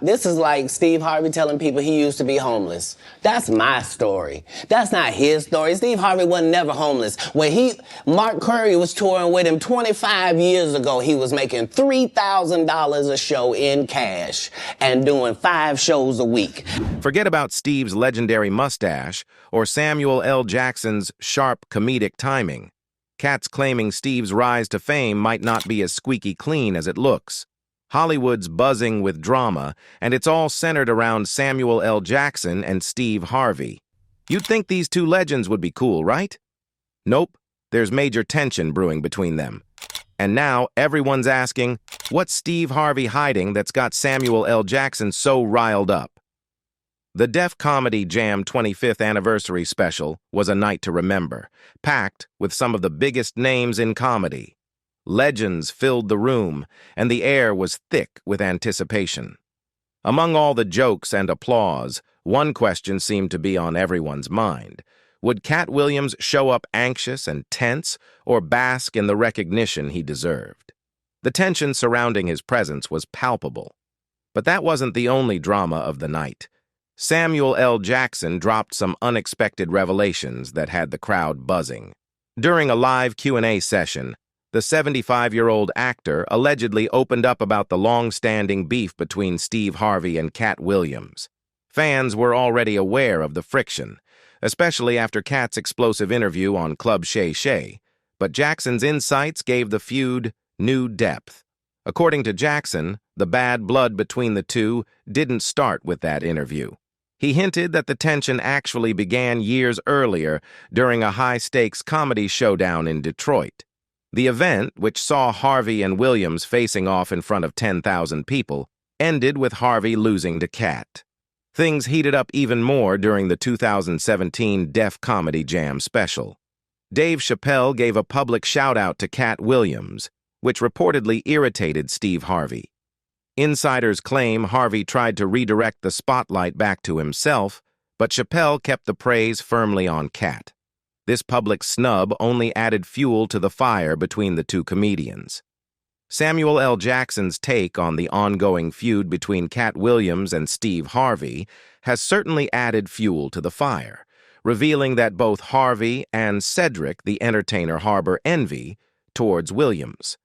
This is like Steve Harvey telling people he used to be homeless. That's my story. That's not his story. Steve Harvey wasn't never homeless. When Mark Curry was touring with him 25 years ago, he was making $3,000 a show in cash and doing 5 shows a week. Forget about Steve's legendary mustache or Samuel L. Jackson's sharp comedic timing. Katt's claiming Steve's rise to fame might not be as squeaky clean as it looks. Hollywood's buzzing with drama, and it's all centered around Samuel L. Jackson and Steve Harvey. You'd think these two legends would be cool, right? Nope, there's major tension brewing between them. And now everyone's asking, what's Steve Harvey hiding that's got Samuel L. Jackson so riled up? The Def Comedy Jam 25th Anniversary Special was a night to remember, packed with some of the biggest names in comedy. Legends filled the room, and the air was thick with anticipation. Among all the jokes and applause, one question seemed to be on everyone's mind. Would Katt Williams show up anxious and tense, or bask in the recognition he deserved? The tension surrounding his presence was palpable. But that wasn't the only drama of the night. Samuel L. Jackson dropped some unexpected revelations that had the crowd buzzing. During a live Q&A session, the 75-year-old actor allegedly opened up about the long-standing beef between Steve Harvey and Katt Williams. Fans were already aware of the friction, especially after Katt's explosive interview on Club Shay Shay, but Jackson's insights gave the feud new depth. According to Jackson, the bad blood between the two didn't start with that interview. He hinted that the tension actually began years earlier during a high-stakes comedy showdown in Detroit. The event, which saw Harvey and Williams facing off in front of 10,000 people, ended with Harvey losing to Katt. Things heated up even more during the 2017 Def Comedy Jam special. Dave Chappelle gave a public shout-out to Katt Williams, which reportedly irritated Steve Harvey. Insiders claim Harvey tried to redirect the spotlight back to himself, but Chappelle kept the praise firmly on Katt. This public snub only added fuel to the fire between the two comedians. Samuel L. Jackson's take on the ongoing feud between Katt Williams and Steve Harvey has certainly added fuel to the fire, revealing that both Harvey and Cedric the Entertainer harbor envy towards Williams.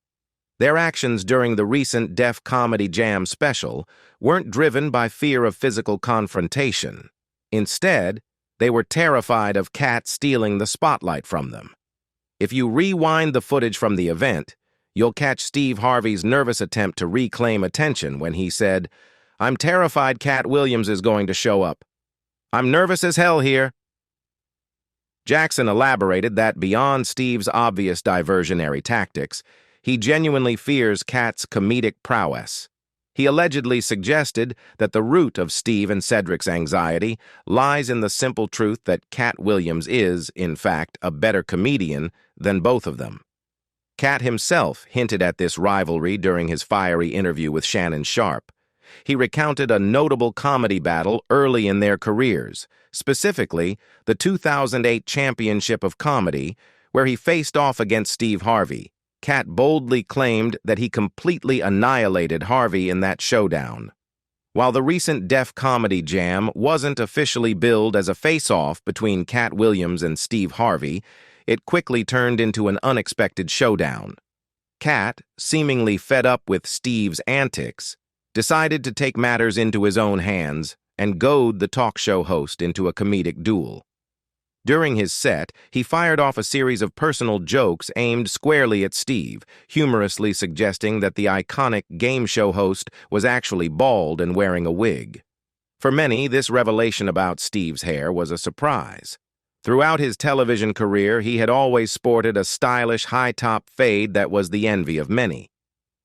Their actions during the recent Def Comedy Jam special weren't driven by fear of physical confrontation. Instead, they were terrified of Katt stealing the spotlight from them. If you rewind the footage from the event, you'll catch Steve Harvey's nervous attempt to reclaim attention when he said, "I'm terrified Katt Williams is going to show up. I'm nervous as hell here." Jackson elaborated that beyond Steve's obvious diversionary tactics, he genuinely fears Katt's comedic prowess. He allegedly suggested that the root of Steve and Cedric's anxiety lies in the simple truth that Katt Williams is, in fact, a better comedian than both of them. Katt himself hinted at this rivalry during his fiery interview with Shannon Sharpe. He recounted a notable comedy battle early in their careers, specifically the 2008 Championship of Comedy, where he faced off against Steve Harvey. Katt boldly claimed that he completely annihilated Harvey in that showdown. While the recent Def Comedy Jam wasn't officially billed as a face-off between Katt Williams and Steve Harvey, it quickly turned into an unexpected showdown. Katt, seemingly fed up with Steve's antics, decided to take matters into his own hands and goad the talk show host into a comedic duel. During his set, he fired off a series of personal jokes aimed squarely at Steve, humorously suggesting that the iconic game show host was actually bald and wearing a wig. For many, this revelation about Steve's hair was a surprise. Throughout his television career, he had always sported a stylish high-top fade that was the envy of many.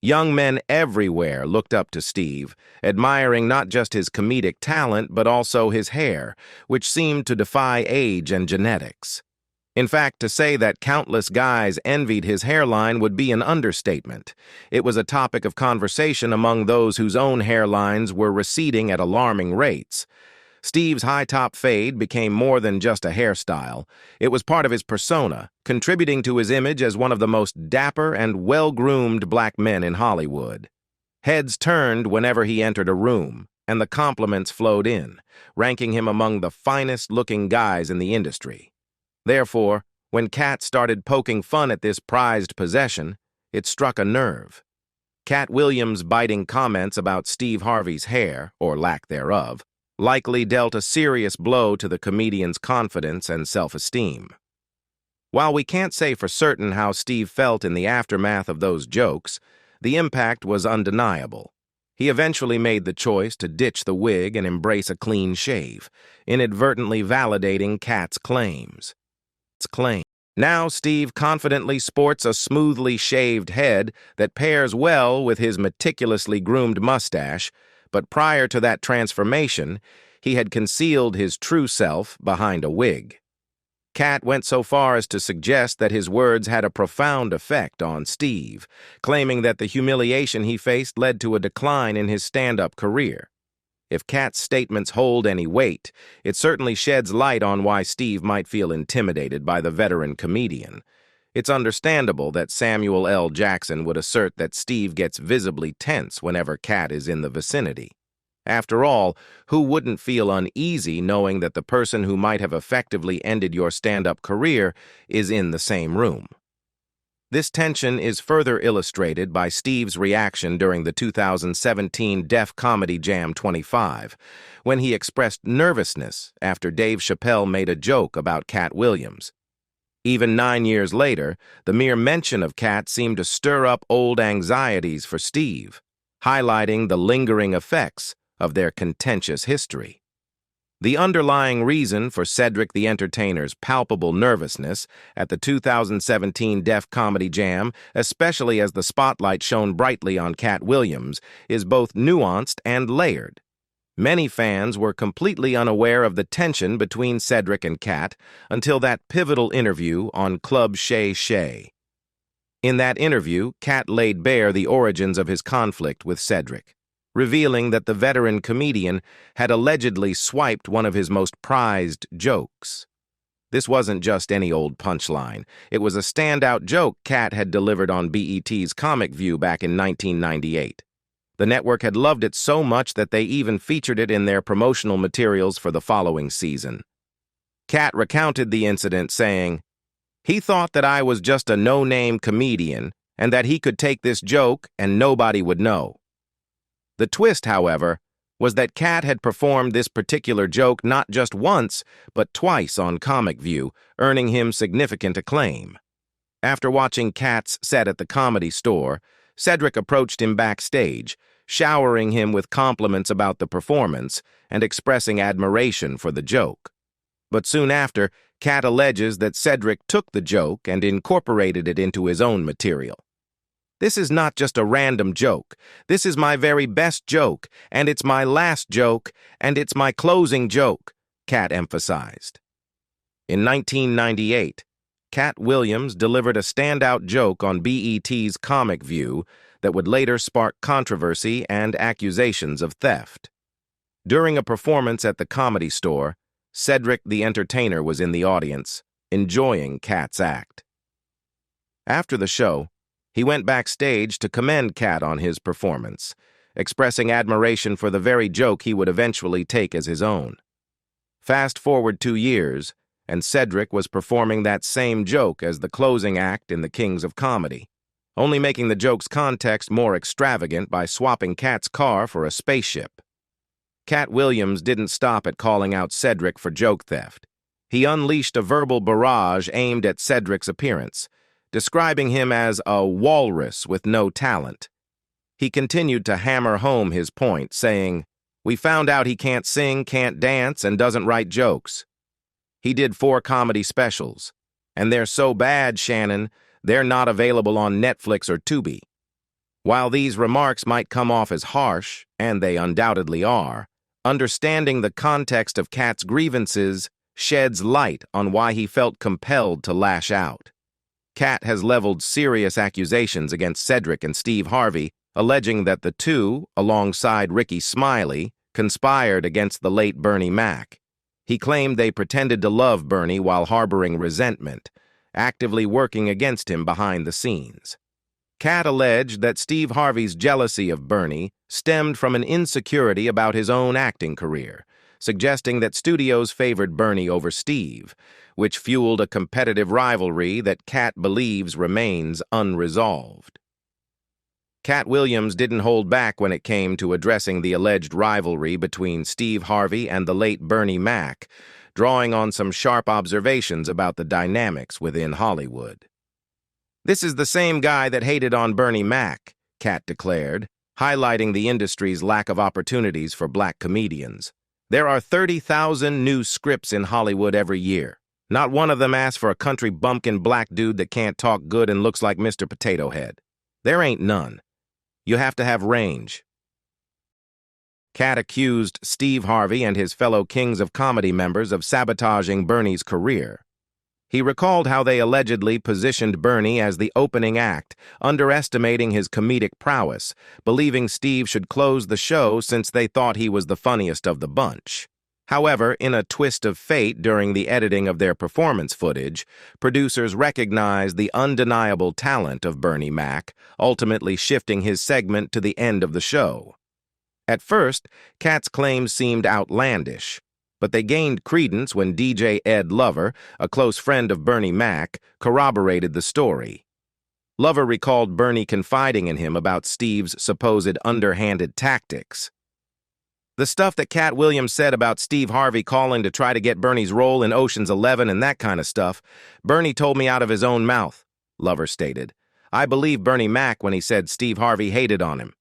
Young men everywhere looked up to Steve, admiring not just his comedic talent but also his hair, which seemed to defy age and genetics. In fact, to say that countless guys envied his hairline would be an understatement. It was a topic of conversation among those whose own hairlines were receding at alarming rates. Steve's high-top fade became more than just a hairstyle. It was part of his persona, contributing to his image as one of the most dapper and well-groomed black men in Hollywood. Heads turned whenever he entered a room, and the compliments flowed in, ranking him among the finest-looking guys in the industry. Therefore, when Katt started poking fun at this prized possession, it struck a nerve. Katt Williams' biting comments about Steve Harvey's hair, or lack thereof, likely dealt a serious blow to the comedian's confidence and self-esteem. While we can't say for certain how Steve felt in the aftermath of those jokes, the impact was undeniable. He eventually made the choice to ditch the wig and embrace a clean shave, inadvertently validating Katt's claims. Now Steve confidently sports a smoothly shaved head that pairs well with his meticulously groomed mustache, but prior to that transformation, he had concealed his true self behind a wig. Katt went so far as to suggest that his words had a profound effect on Steve, claiming that the humiliation he faced led to a decline in his stand-up career. If Katt's statements hold any weight, it certainly sheds light on why Steve might feel intimidated by the veteran comedian. It's understandable that Samuel L. Jackson would assert that Steve gets visibly tense whenever Katt is in the vicinity. After all, who wouldn't feel uneasy knowing that the person who might have effectively ended your stand-up career is in the same room? This tension is further illustrated by Steve's reaction during the 2017 Def Comedy Jam 25, when he expressed nervousness after Dave Chappelle made a joke about Katt Williams. Even 9 years later, the mere mention of Katt seemed to stir up old anxieties for Steve, highlighting the lingering effects of their contentious history. The underlying reason for Cedric the Entertainer's palpable nervousness at the 2017 Def Comedy Jam, especially as the spotlight shone brightly on Katt Williams, is both nuanced and layered. Many fans were completely unaware of the tension between Cedric and Katt until that pivotal interview on Club Shay Shay. In that interview, Katt laid bare the origins of his conflict with Cedric, revealing that the veteran comedian had allegedly swiped one of his most prized jokes. This wasn't just any old punchline. It was a standout joke Katt had delivered on BET's Comic View back in 1998. The network had loved it so much that they even featured it in their promotional materials for the following season. Katt recounted the incident, saying, "He thought that I was just a no-name comedian and that he could take this joke and nobody would know." The twist, however, was that Katt had performed this particular joke not just once, but twice on Comic View, earning him significant acclaim. After watching Katt's set at the Comedy Store, Cedric approached him backstage, showering him with compliments about the performance and expressing admiration for the joke. But soon after, Katt alleges that Cedric took the joke and incorporated it into his own material. "This is not just a random joke. This is my very best joke, and it's my last joke, and it's my closing joke," Katt emphasized. In 1998, Katt Williams delivered a standout joke on BET's Comic View that would later spark controversy and accusations of theft. During a performance at the Comedy Store, Cedric the Entertainer was in the audience, enjoying Katt's act. After the show, he went backstage to commend Katt on his performance, expressing admiration for the very joke he would eventually take as his own. Fast forward 2 years, and Cedric was performing that same joke as the closing act in The Kings of Comedy, only making the joke's context more extravagant by swapping Katt's car for a spaceship. Katt Williams didn't stop at calling out Cedric for joke theft. He unleashed a verbal barrage aimed at Cedric's appearance, describing him as a walrus with no talent. He continued to hammer home his point, saying, "We found out he can't sing, can't dance, and doesn't write jokes. He did 4 comedy specials, and they're so bad, Shannon, they're not available on Netflix or Tubi." While these remarks might come off as harsh, and they undoubtedly are, understanding the context of Katt's grievances sheds light on why he felt compelled to lash out. Katt has leveled serious accusations against Cedric and Steve Harvey, alleging that the two, alongside Ricky Smiley, conspired against the late Bernie Mac. He claimed they pretended to love Bernie while harboring resentment, actively working against him behind the scenes. Katt alleged that Steve Harvey's jealousy of Bernie stemmed from an insecurity about his own acting career, suggesting that studios favored Bernie over Steve, which fueled a competitive rivalry that Katt believes remains unresolved. Katt Williams didn't hold back when it came to addressing the alleged rivalry between Steve Harvey and the late Bernie Mac, drawing on some sharp observations about the dynamics within Hollywood. "This is the same guy that hated on Bernie Mac," Katt declared, highlighting the industry's lack of opportunities for black comedians. "There are 30,000 new scripts in Hollywood every year. Not one of them asks for a country bumpkin black dude that can't talk good and looks like Mr. Potato Head. There ain't none. You have to have range." Katt accused Steve Harvey and his fellow Kings of Comedy members of sabotaging Bernie's career. He recalled how they allegedly positioned Bernie as the opening act, underestimating his comedic prowess, believing Steve should close the show since they thought he was the funniest of the bunch. However, in a twist of fate during the editing of their performance footage, producers recognized the undeniable talent of Bernie Mac, ultimately shifting his segment to the end of the show. At first, Katt's claims seemed outlandish, but they gained credence when DJ Ed Lover, a close friend of Bernie Mac, corroborated the story. Lover recalled Bernie confiding in him about Steve's supposed underhanded tactics. "The stuff that Katt Williams said about Steve Harvey calling to try to get Bernie's role in Ocean's 11 and that kind of stuff, Bernie told me out of his own mouth," Lover stated. "I believe Bernie Mac when he said Steve Harvey hated on him."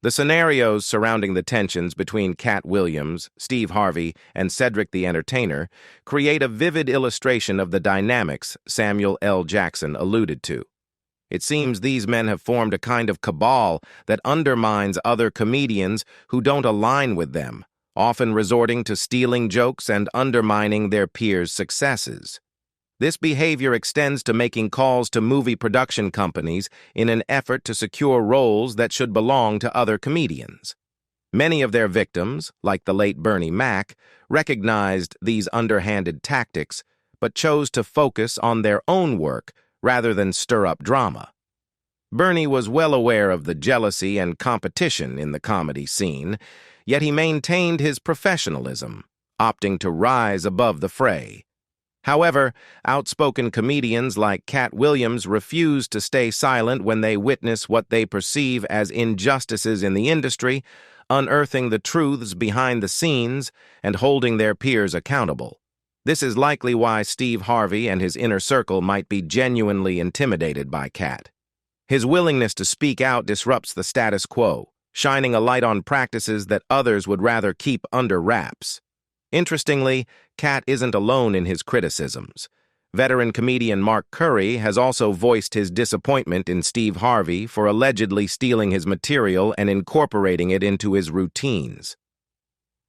The scenarios surrounding the tensions between Katt Williams, Steve Harvey, and Cedric the Entertainer create a vivid illustration of the dynamics Samuel L. Jackson alluded to. It seems these men have formed a kind of cabal that undermines other comedians who don't align with them, often resorting to stealing jokes and undermining their peers' successes. This behavior extends to making calls to movie production companies in an effort to secure roles that should belong to other comedians. Many of their victims, like the late Bernie Mac, recognized these underhanded tactics, but chose to focus on their own work rather than stir up drama. Bernie was well aware of the jealousy and competition in the comedy scene, yet he maintained his professionalism, opting to rise above the fray. However, outspoken comedians like Katt Williams refuse to stay silent when they witness what they perceive as injustices in the industry, unearthing the truths behind the scenes and holding their peers accountable. This is likely why Steve Harvey and his inner circle might be genuinely intimidated by Katt. His willingness to speak out disrupts the status quo, shining a light on practices that others would rather keep under wraps. Interestingly, Katt isn't alone in his criticisms. Veteran comedian Mark Curry has also voiced his disappointment in Steve Harvey for allegedly stealing his material and incorporating it into his routines.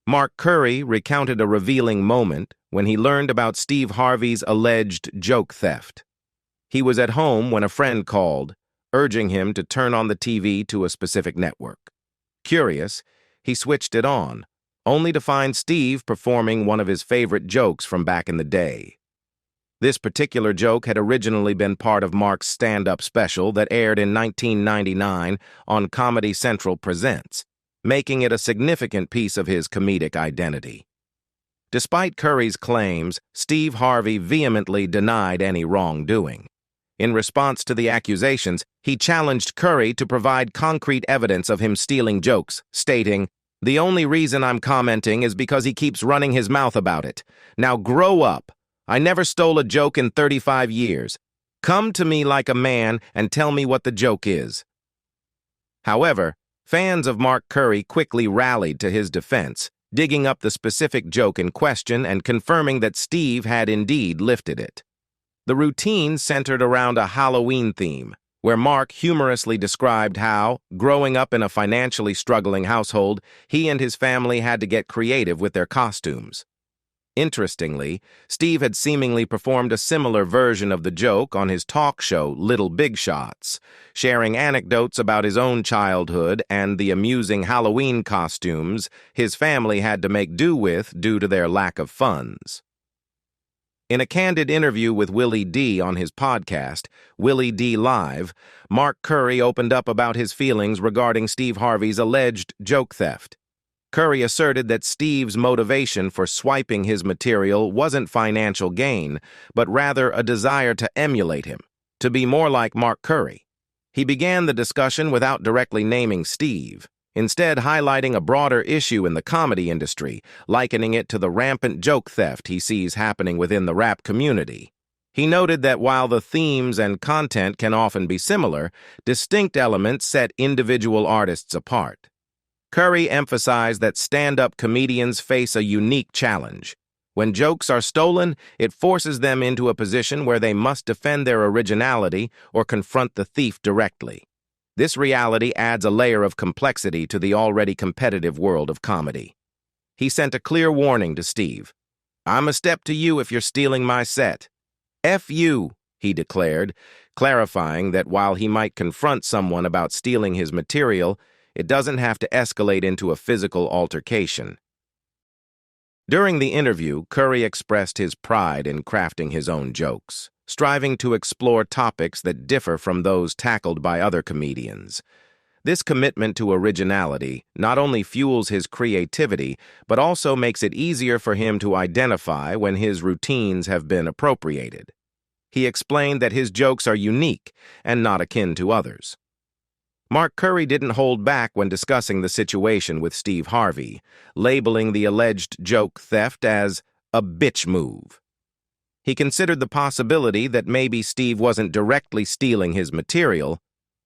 Mark Curry recounted a revealing moment when he learned about Steve Harvey's alleged joke theft. He was at home when a friend called, urging him to turn on the TV to a specific network. Curious, he switched it on, only to find Steve performing one of his favorite jokes from back in the day. This particular joke had originally been part of Mark's stand-up special that aired in 1999 on Comedy Central Presents, making it a significant piece of his comedic identity. Despite Curry's claims, Steve Harvey vehemently denied any wrongdoing. In response to the accusations, he challenged Curry to provide concrete evidence of him stealing jokes, stating, "The only reason I'm commenting is because he keeps running his mouth about it. Now grow up. I never stole a joke in 35 years. Come to me like a man and tell me what the joke is." However, fans of Mark Curry quickly rallied to his defense, digging up the specific joke in question and confirming that Steve had indeed lifted it. The routine centered around a Halloween theme, where Mark humorously described how, growing up in a financially struggling household, he and his family had to get creative with their costumes. Interestingly, Steve had seemingly performed a similar version of the joke on his talk show Little Big Shots, sharing anecdotes about his own childhood and the amusing Halloween costumes his family had to make do with due to their lack of funds. In a candid interview with Willie D on his podcast, Willie D Live, Mark Curry opened up about his feelings regarding Steve Harvey's alleged joke theft. Curry asserted that Steve's motivation for swiping his material wasn't financial gain, but rather a desire to emulate him, to be more like Mark Curry. He began the discussion without directly naming Steve, instead highlighting a broader issue in the comedy industry, likening it to the rampant joke theft he sees happening within the rap community. He noted that while the themes and content can often be similar, distinct elements set individual artists apart. Curry emphasized that stand-up comedians face a unique challenge. When jokes are stolen, it forces them into a position where they must defend their originality or confront the thief directly. This reality adds a layer of complexity to the already competitive world of comedy. He sent a clear warning to Steve. "I'm a step to you if you're stealing my set." "F you," he declared, clarifying that while he might confront someone about stealing his material, it doesn't have to escalate into a physical altercation. During the interview, Curry expressed his pride in crafting his own jokes, striving to explore topics that differ from those tackled by other comedians. This commitment to originality not only fuels his creativity, but also makes it easier for him to identify when his routines have been appropriated. He explained that his jokes are unique and not akin to others. Mark Curry didn't hold back when discussing the situation with Steve Harvey, labeling the alleged joke theft as a bitch move. He considered the possibility that maybe Steve wasn't directly stealing his material,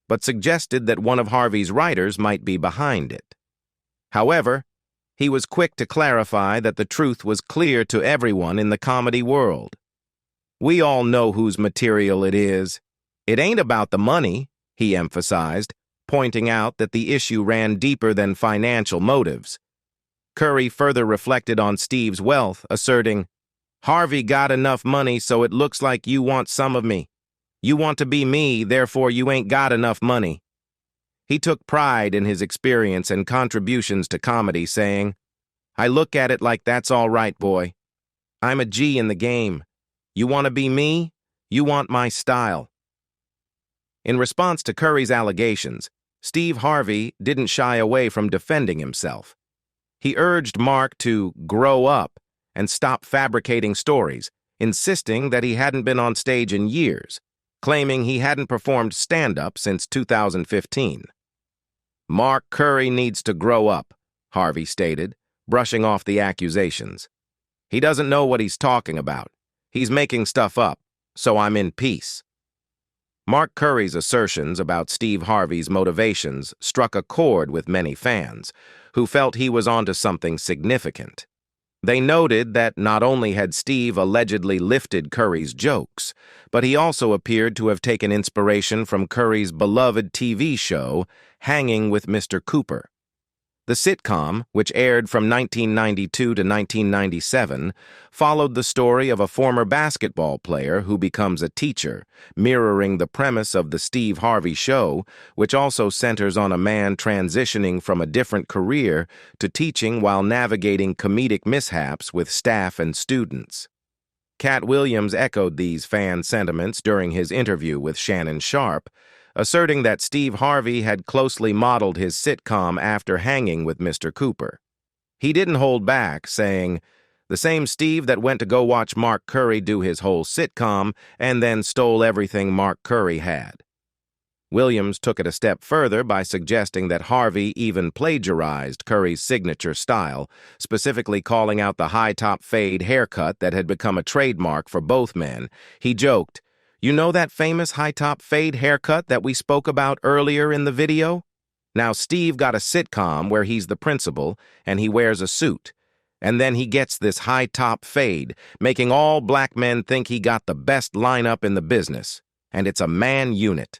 but suggested that one of Harvey's writers might be behind it. However, he was quick to clarify that the truth was clear to everyone in the comedy world. "We all know whose material it is. It ain't about the money," he emphasized, pointing out that the issue ran deeper than financial motives. Curry further reflected on Steve's wealth, asserting, "Harvey got enough money so it looks like you want some of me. You want to be me, therefore you ain't got enough money." He took pride in his experience and contributions to comedy, saying, "I look at it like that's all right, boy. I'm a G in the game. You want to be me? You want my style." In response to Curry's allegations, Steve Harvey didn't shy away from defending himself. He urged Mark to grow up and stop fabricating stories, insisting that he hadn't been on stage in years, claiming he hadn't performed stand-up since 2015. "Mark Curry needs to grow up," Harvey stated, brushing off the accusations. "He doesn't know what he's talking about. He's making stuff up, so I'm in peace." Mark Curry's assertions about Steve Harvey's motivations struck a chord with many fans, who felt he was onto something significant. They noted that not only had Steve allegedly lifted Curry's jokes, but he also appeared to have taken inspiration from Curry's beloved TV show, Hanging with Mr. Cooper. The sitcom, which aired from 1992 to 1997, followed the story of a former basketball player who becomes a teacher, mirroring the premise of the Steve Harvey show, which also centers on a man transitioning from a different career to teaching while navigating comedic mishaps with staff and students. Katt Williams echoed these fan sentiments during his interview with Shannon Sharpe, asserting that Steve Harvey had closely modeled his sitcom after Hanging with Mr. Cooper. He didn't hold back, saying, "The same Steve that went to go watch Mark Curry do his whole sitcom and then stole everything Mark Curry had." Williams took it a step further by suggesting that Harvey even plagiarized Curry's signature style, specifically calling out the high-top fade haircut that had become a trademark for both men. He joked, "You know that famous high-top fade haircut that we spoke about earlier in the video? Now Steve got a sitcom where he's the principal and he wears a suit. And then he gets this high-top fade, making all black men think he got the best lineup in the business. And it's a man unit."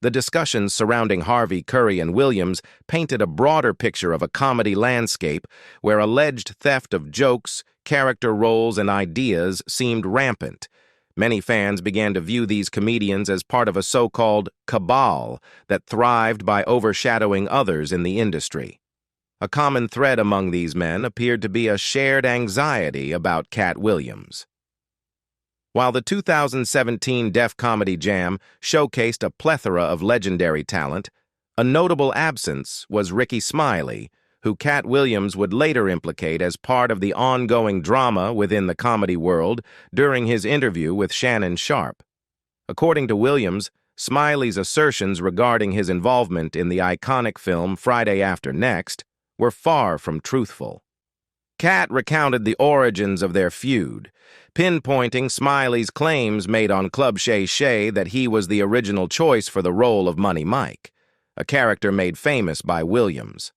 The discussions surrounding Harvey, Curry, and Williams painted a broader picture of a comedy landscape where alleged theft of jokes, character roles, and ideas seemed rampant. Many fans began to view these comedians as part of a so-called cabal that thrived by overshadowing others in the industry. A common thread among these men appeared to be a shared anxiety about Katt Williams. While the 2017 Def Comedy Jam showcased a plethora of legendary talent, a notable absence was Ricky Smiley, who Katt Williams would later implicate as part of the ongoing drama within the comedy world during his interview with Shannon Sharpe. According to Williams, Smiley's assertions regarding his involvement in the iconic film Friday After Next were far from truthful. Katt recounted the origins of their feud, pinpointing Smiley's claims made on Club Shay Shay that he was the original choice for the role of Money Mike, a character made famous by Williams.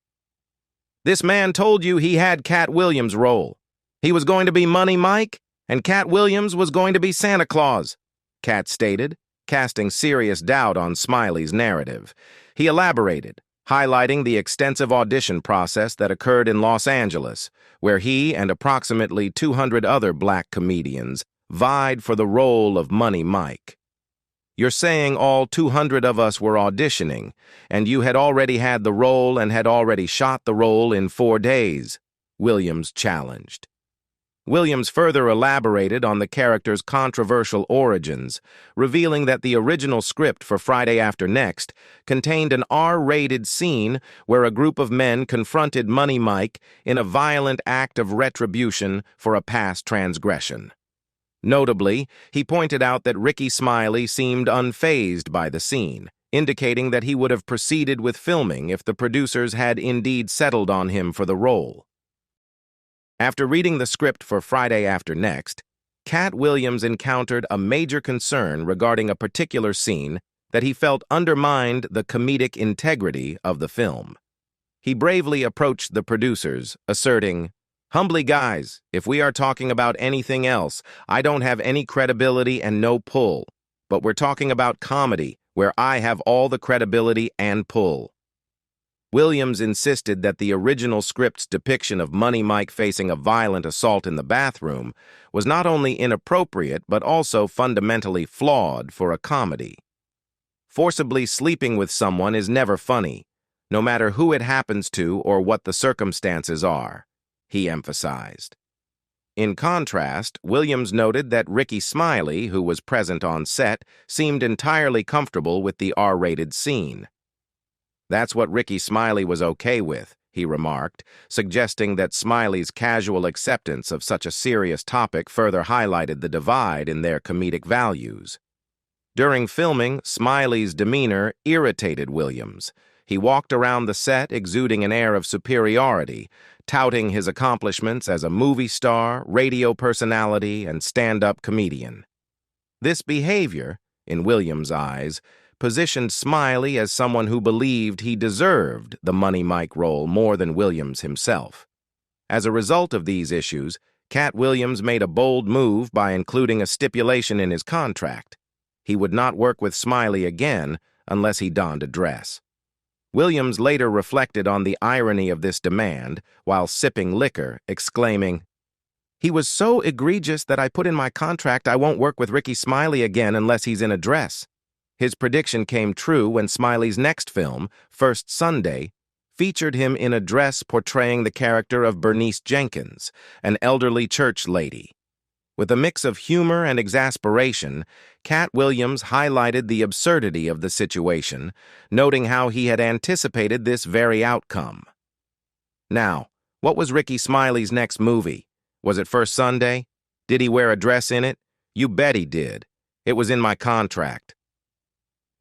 "This man told you he had Katt Williams' role. He was going to be Money Mike, and Katt Williams was going to be Santa Claus," Katt stated, casting serious doubt on Smiley's narrative. He elaborated, highlighting the extensive audition process that occurred in Los Angeles, where he and approximately 200 other black comedians vied for the role of Money Mike. "You're saying all 200 of us were auditioning, and you had already had the role and had already shot the role in 4 days," Williams challenged. Williams further elaborated on the character's controversial origins, revealing that the original script for Friday After Next contained an R-rated scene where a group of men confronted Money Mike in a violent act of retribution for a past transgression. Notably, he pointed out that Ricky Smiley seemed unfazed by the scene, indicating that he would have proceeded with filming if the producers had indeed settled on him for the role. After reading the script for Friday After Next, Katt Williams encountered a major concern regarding a particular scene that he felt undermined the comedic integrity of the film. He bravely approached the producers, asserting, "Humbly, guys, if we are talking about anything else, I don't have any credibility and no pull. But we're talking about comedy, where I have all the credibility and pull." Williams insisted that the original script's depiction of Money Mike facing a violent assault in the bathroom was not only inappropriate but also fundamentally flawed for a comedy. "Forcibly sleeping with someone is never funny, no matter who it happens to or what the circumstances are," he emphasized. In contrast, Williams noted that Ricky Smiley, who was present on set, seemed entirely comfortable with the R-rated scene. "That's what Ricky Smiley was okay with," he remarked, suggesting that Smiley's casual acceptance of such a serious topic further highlighted the divide in their comedic values. During filming, Smiley's demeanor irritated Williams. He walked around the set exuding an air of superiority, touting his accomplishments as a movie star, radio personality, and stand-up comedian. This behavior, in Williams' eyes, positioned Smiley as someone who believed he deserved the Money Mike role more than Williams himself. As a result of these issues, Katt Williams made a bold move by including a stipulation in his contract. He would not work with Smiley again unless he donned a dress. Williams later reflected on the irony of this demand while sipping liquor, exclaiming, "He was so egregious that I put in my contract I won't work with Ricky Smiley again unless he's in a dress." His prediction came true when Smiley's next film, First Sunday, featured him in a dress portraying the character of Bernice Jenkins, an elderly church lady. With a mix of humor and exasperation, Katt Williams highlighted the absurdity of the situation, noting how he had anticipated this very outcome. Now, what was Ricky Smiley's next movie? Was it First Sunday? Did he wear a dress in it? You bet he did. It was in my contract.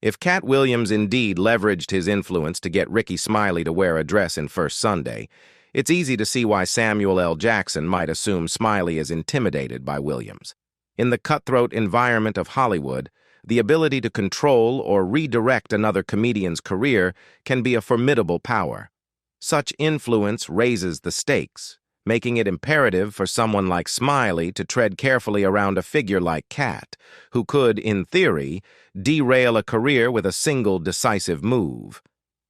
If Katt Williams indeed leveraged his influence to get Ricky Smiley to wear a dress in First Sunday, it's easy to see why Samuel L. Jackson might assume Smiley is intimidated by Williams. In the cutthroat environment of Hollywood, the ability to control or redirect another comedian's career can be a formidable power. Such influence raises the stakes, making it imperative for someone like Smiley to tread carefully around a figure like Katt, who could, in theory, derail a career with a single decisive move.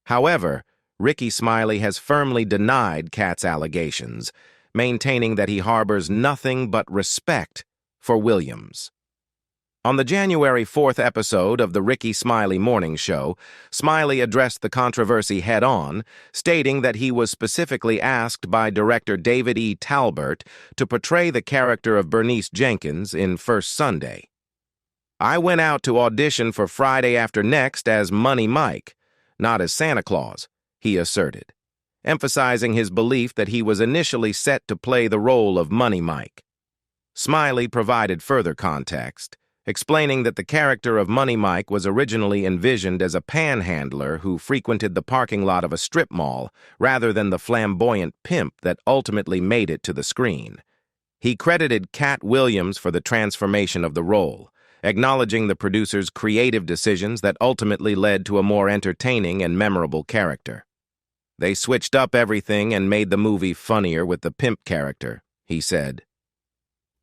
However, Ricky Smiley has firmly denied Katt's allegations, maintaining that he harbors nothing but respect for Williams. On the January 4th episode of the Ricky Smiley Morning Show, Smiley addressed the controversy head-on, stating that he was specifically asked by director David E. Talbert to portray the character of Bernice Jenkins in First Sunday. "I went out to audition for Friday After Next as Money Mike, not as Santa Claus," he asserted, emphasizing his belief that he was initially set to play the role of Money Mike. Smiley provided further context, explaining that the character of Money Mike was originally envisioned as a panhandler who frequented the parking lot of a strip mall rather than the flamboyant pimp that ultimately made it to the screen. He credited Katt Williams for the transformation of the role, acknowledging the producer's creative decisions that ultimately led to a more entertaining and memorable character. "They switched up everything and made the movie funnier with the pimp character," he said.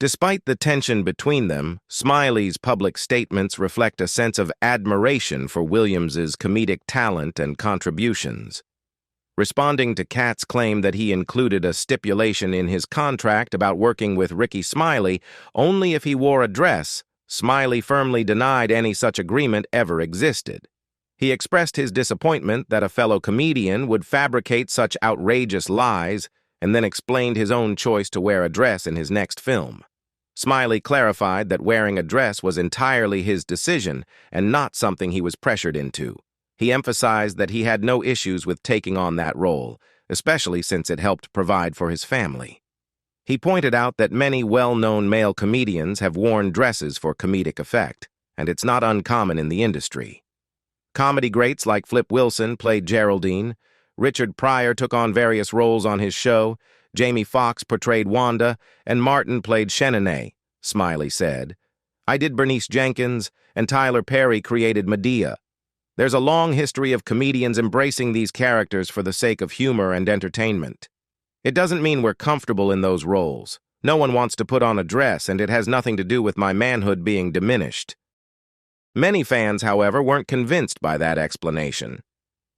Despite the tension between them, Smiley's public statements reflect a sense of admiration for Williams's comedic talent and contributions. Responding to Katt's claim that he included a stipulation in his contract about working with Ricky Smiley only if he wore a dress, Smiley firmly denied any such agreement ever existed. He expressed his disappointment that a fellow comedian would fabricate such outrageous lies and then explained his own choice to wear a dress in his next film. Smiley clarified that wearing a dress was entirely his decision and not something he was pressured into. He emphasized that he had no issues with taking on that role, especially since it helped provide for his family. He pointed out that many well-known male comedians have worn dresses for comedic effect, and it's not uncommon in the industry. Comedy greats like Flip Wilson played Geraldine, Richard Pryor took on various roles on his show, Jamie Foxx portrayed Wanda, and Martin played Shanae, Smiley said. "I did Bernice Jenkins, and Tyler Perry created Medea. There's a long history of comedians embracing these characters for the sake of humor and entertainment. It doesn't mean we're comfortable in those roles. No one wants to put on a dress, and it has nothing to do with my manhood being diminished." Many fans, however, weren't convinced by that explanation.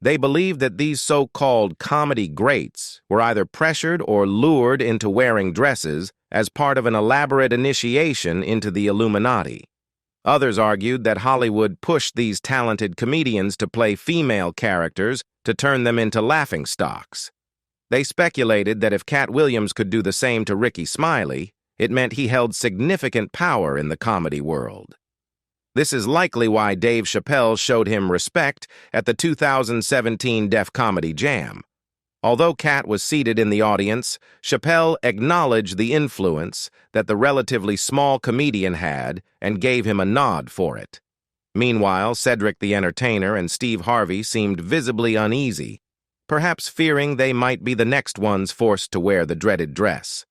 They believed that these so-called comedy greats were either pressured or lured into wearing dresses as part of an elaborate initiation into the Illuminati. Others argued that Hollywood pushed these talented comedians to play female characters to turn them into laughingstocks. They speculated that if Katt Williams could do the same to Ricky Smiley, it meant he held significant power in the comedy world. This is likely why Dave Chappelle showed him respect at the 2017 Def Comedy Jam. Although Katt was seated in the audience, Chappelle acknowledged the influence that the relatively small comedian had and gave him a nod for it. Meanwhile, Cedric the Entertainer and Steve Harvey seemed visibly uneasy, perhaps fearing they might be the next ones forced to wear the dreaded dress.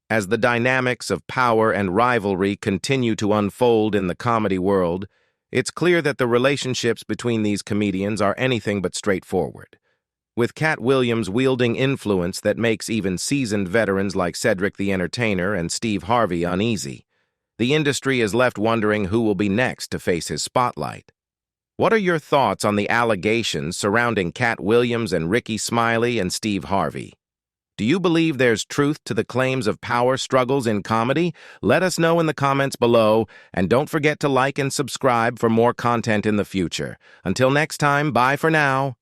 As the dynamics of power and rivalry continue to unfold in the comedy world, it's clear that the relationships between these comedians are anything but straightforward. With Katt Williams wielding influence that makes even seasoned veterans like Cedric the Entertainer and Steve Harvey uneasy, the industry is left wondering who will be next to face his spotlight. What are your thoughts on the allegations surrounding Katt Williams and Ricky Smiley and Steve Harvey? Do you believe there's truth to the claims of power struggles in comedy? Let us know in the comments below, and don't forget to like and subscribe for more content in the future. Until next time, bye for now.